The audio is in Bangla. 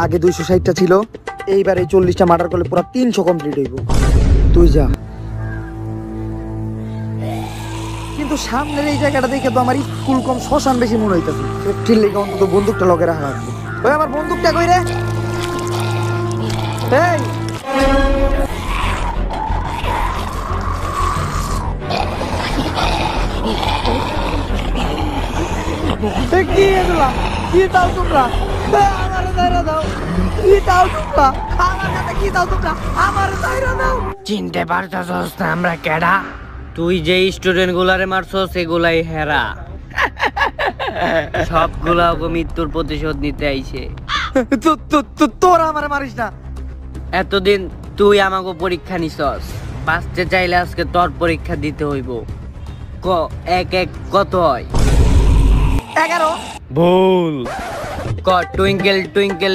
আগে 260টা ছিল, এইবার এই 40টা মার্ডার করলে পুরো 300 কমপ্লিট হইব। তুই যা। কিন্তু সামনের এই জায়গাটা দেখে তো আমার স্কুল কম শ্মশান বেশি মনে হইতেছে। সেফটির লেগে অন্তত বন্দুকটা লগে রাখা লাগবে। ওই আমার বন্দুকটা কই রে? এই কি এগুলা? কি দাও তোমরা? আমারে দাইরা দাও। কি দাও তোমরা? আমার কাছে কি দাও তোমরা? আমারে দাইরা দাও। চিনতে পারতাছস না আমরা কেডা? তুই যে স্টুডেন্ট গুলারে মারছস সেগুলাই হেরা। সবগুলা ওকে মৃত্যুর প্রতিশোধ নিতে আইছে। তোরা আমারে মারিস না। এতদিন তুই আমাকে পরীক্ষা নিছস, বাঁচতে চাইলে আজকে তোর পরীক্ষা দিতে হইব। ক এক এক কত হয়? 11। ভুল। ক টুইঙ্কেল টুইঙ্কেল